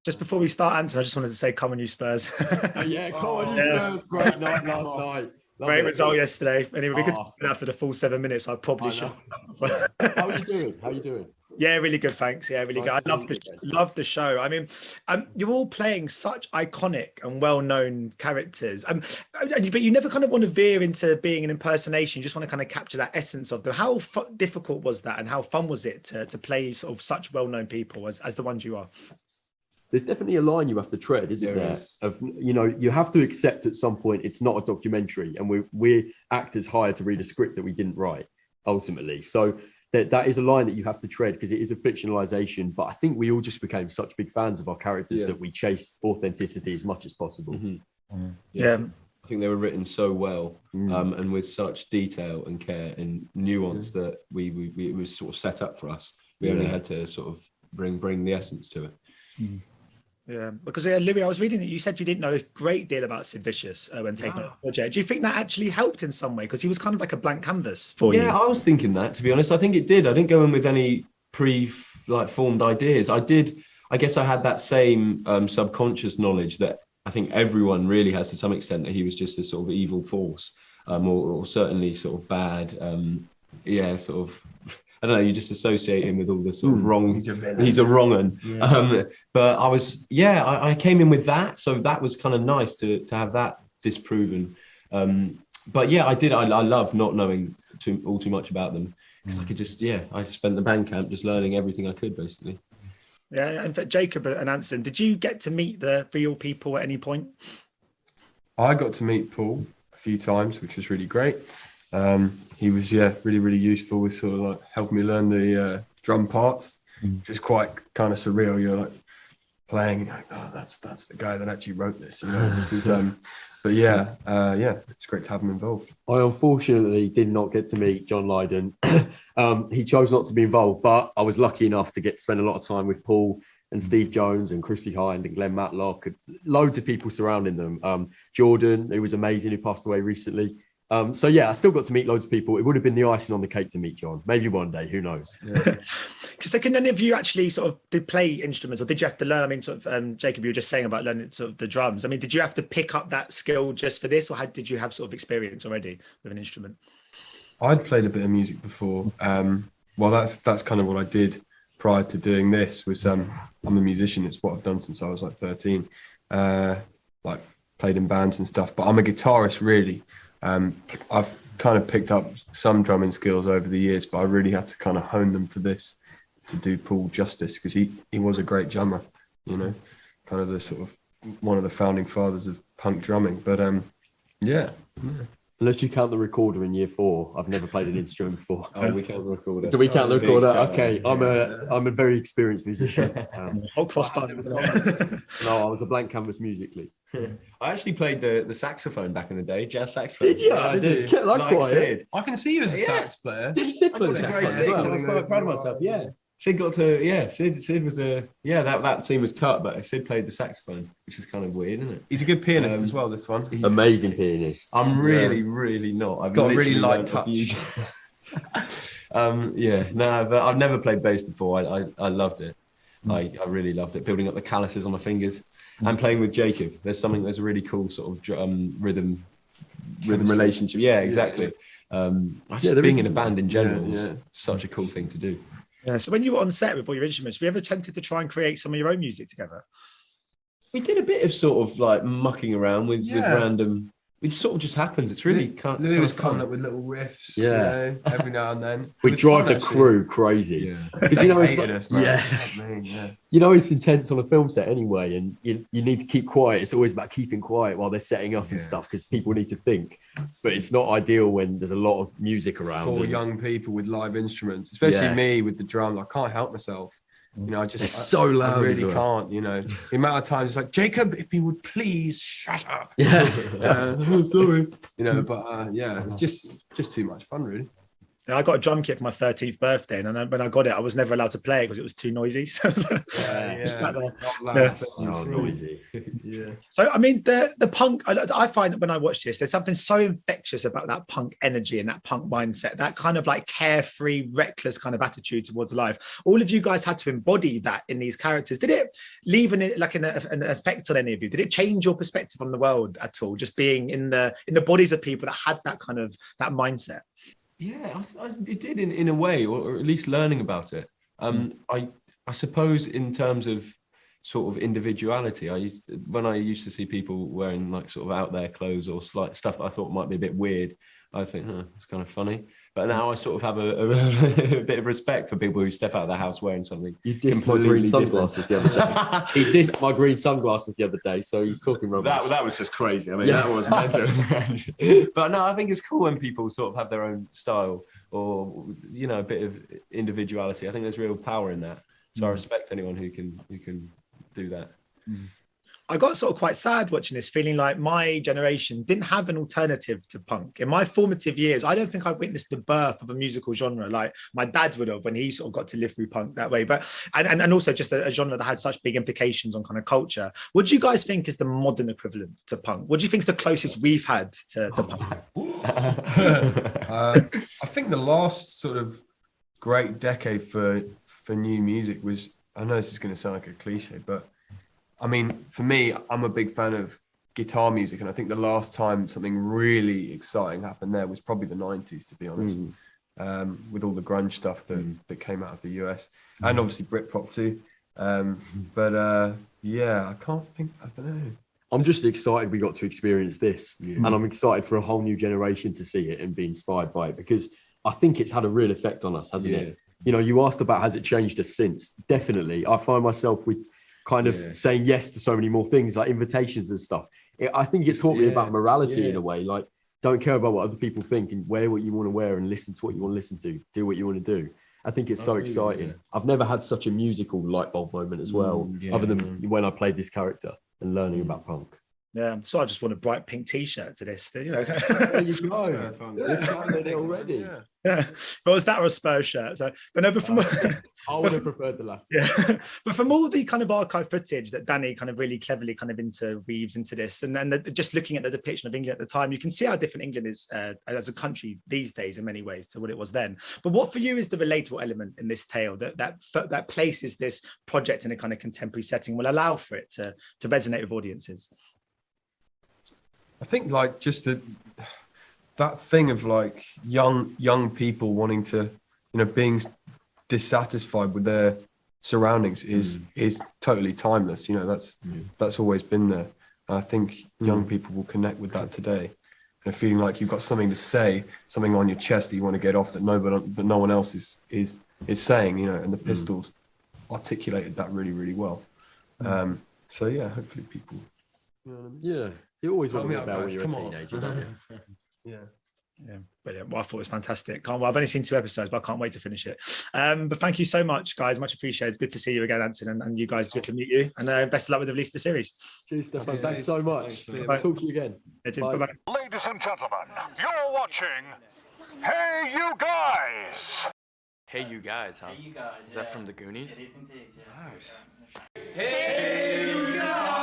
Just before we start, Anson, I just wanted to say, come on, you Spurs. Yeah, come on, you Spurs. Great night last night. Great result yesterday. Anyway, we could do it after the full 7 minutes. I probably should. How are you doing? How are you doing? Yeah, really good, thanks. Yeah, really good. I love the show. I mean, you're all playing such iconic and well-known characters. But you never kind of want to veer into being an impersonation. You just want to kind of capture that essence of them. How difficult was that, and how fun was it to play sort of such well-known people as the ones you are? There's definitely a line you have to tread, isn't there? Of, you know, you have to accept at some point it's not a documentary, and we're actors hired to read a script that we didn't write, ultimately. So that is a line that you have to tread, because it is a fictionalization. But I think we all just became such big fans of our characters that we chased authenticity as much as possible. Mm-hmm. Yeah. I think they were written so well, and with such detail and care and nuance that it was sort of set up for us. We only had to sort of bring the essence to it. Yeah, because Louis, I was reading that you said you didn't know a great deal about Sid Vicious when taking on the project. Do you think that actually helped in some way? Because he was kind of like a blank canvas for you. Yeah, I was thinking that, to be honest. I think it did. I didn't go in with any formed ideas. I guess I had that same subconscious knowledge that I think everyone really has to some extent, that he was just a sort of evil force, or certainly sort of bad. Sort of, I don't know, you just associate him with all the sort of wrong. He's a wrong un. Yeah. But I came in with that. So that was kind of nice to have that disproven. But yeah, I did. I love not knowing too much about them, because I could just, I spent the band camp just learning everything I could, basically. Yeah, in fact, Jacob and Anson, did you get to meet the real people at any point? I got to meet Paul a few times, which was really great. He was, really, really useful with sort of like helping me learn the drum parts, which is quite kind of surreal. You're like playing and you're like, oh, that's the guy that actually wrote this. You know, this is, but it's great to have him involved. I unfortunately did not get to meet John Lydon. He chose not to be involved, but I was lucky enough to get to spend a lot of time with Paul and Steve Jones and Chrissie, Hynde and Glen Matlock, and loads of people surrounding them. Jordan, who was amazing, who passed away recently. I still got to meet loads of people. It would have been the icing on the cake to meet John. Maybe one day, who knows? So can any of you actually sort of did play instruments, or did you have to learn? I mean, sort of, Jacob, you were just saying about learning sort of the drums. I mean, did you have to pick up that skill just for this, or did you have sort of experience already with an instrument? I'd played a bit of music before. That's kind of what I did prior to doing this. Was I'm a musician. It's what I've done since I was like 13. Played in bands and stuff. But I'm a guitarist, really. I've kind of picked up some drumming skills over the years, but I really had to kind of hone them for this to do Paul justice, because he was a great drummer, you know, kind of the sort of one of the founding fathers of punk drumming. But Unless you count the recorder in year 4, I've never played an instrument before. Oh, we count the recorder. Do we count the recorder? Okay, I'm a very experienced musician. Whole crossbar. No, I was a blank canvas musically. I actually played the saxophone back in the day, jazz saxophone. Did you? Yeah, I did. Get that quiet. Sid. I can see you as a sax player. Did Sid play the Great saxophone? six. I was quite proud of myself. Yeah. Sid got to, Sid was that scene was cut, but Sid played the saxophone, which is kind of weird, isn't it? He's a good pianist as well, this one. Amazing pianist. I'm really not. I've got a really light touch. But I've never played bass before. I loved it. I really loved it. Building up the calluses on my fingers and playing with Jacob. There's a really cool sort of rhythm relationship. Yeah, exactly. Being in a band in general is such a cool thing to do. Yeah. So when you were on set with all your instruments, were you ever tempted to try and create some of your own music together? We did a bit of sort of like mucking around with random. It sort of just happens. It's really Louis was coming up with little riffs, every now and then. We drive the crew crazy. Because it's intense on a film set anyway, and you need to keep quiet. It's always about keeping quiet while they're setting up and stuff, because people need to think. But it's not ideal when there's a lot of music around. 4 young people with live instruments, especially me with the drums. I can't help myself. You know, it's so loud. I really can't, you know. The amount of times it's like, Jacob, if you would please shut up. I'm sorry. You know, but it's just too much fun, really. And I got a drum kit for my 13th birthday, and then when I got it, I was never allowed to play it because it was too noisy. So, Noisy. Yeah. so I mean, the punk. I find that when I watch this, there's something so infectious about that punk energy and that punk mindset, that kind of like carefree, reckless kind of attitude towards life. All of you guys had to embody that in these characters. Did it leave an effect on any of you? Did it change your perspective on the world at all? Just being in the bodies of people that had that kind of that mindset. Yeah, it did in a way, or at least learning about it. I suppose in terms of sort of individuality, when I used to see people wearing like sort of out there clothes or slight stuff that I thought might be a bit weird, I think, it's kind of funny. But now I sort of have a bit of respect for people who step out of their house wearing something. You dissed my green sunglasses the other day. He dissed my green sunglasses the other day, so he's talking rubbish. That was just crazy. I mean, that was mental. But no, I think it's cool when people sort of have their own style or, you know, a bit of individuality. I think there's real power in that. So I respect anyone who can do that. I got sort of quite sad watching this, feeling like my generation didn't have an alternative to punk. In my formative years, I don't think I witnessed the birth of a musical genre like my dad would have when he sort of got to live through punk that way. But and also just a genre that had such big implications on kind of culture. What do you guys think is the modern equivalent to punk? What do you think is the closest we've had to punk? I think the last sort of great decade for new music was, I know this is going to sound like a cliche, but I mean, for me, I'm a big fan of guitar music, and I think the last time something really exciting happened there was probably the 90s, to be honest, with all the grunge stuff that came out of the US, and obviously Britpop too. Yeah, I can't think, I don't know. I'm just excited we got to experience this, and I'm excited for a whole new generation to see it and be inspired by it, because I think it's had a real effect on us, hasn't it? You know, you asked about has it changed us since? Definitely. I find myself with kind of saying yes to so many more things, like invitations and stuff. I think it taught me about morality in a way, like don't care about what other people think and wear what you want to wear and listen to what you want to listen to, do what you want to do. I think it's so exciting. Yeah. I've never had such a musical light bulb moment as well, other than when I played this character and learning about punk. Yeah, so I just want a bright pink T-shirt to this. You know, there you go. You're trying it already. Yeah, but was that or a Spurs shirt? So, but no, but from I would have preferred the latter. Yeah, but from all the kind of archive footage that Danny kind of really cleverly kind of interweaves into this, and then just looking at the depiction of England at the time, you can see how different England is as a country these days in many ways to what it was then. But what for you is the relatable element in this tale that places this project in a kind of contemporary setting, will allow for it to resonate with audiences? I think like just that thing of like young people wanting to, you know, being dissatisfied with their surroundings is totally timeless. You know, that's always been there. And I think young people will connect with that today. And feeling like you've got something to say, something on your chest that you want to get off that no one else is saying. You know, and the Pistols articulated that really, really well. So yeah, hopefully people. You know what I mean? Yeah. You always want to be about when you're a teenager, don't you? Yeah, brilliant. Well, I thought it was fantastic. I've only seen 2 episodes, but I can't wait to finish it. But thank you so much, guys. Much appreciated. Good to see you again, Anson, and you guys. Good to meet you. And best of luck with the release of the series. Cheers, Stefan. Thanks so much. Talk to you again. Bye-bye. Ladies and gentlemen, you're watching Hey You Guys. Hey You Guys, huh? Hey You Guys. Is that from the Goonies? It is indeed, yeah. Nice. Hey You Guys!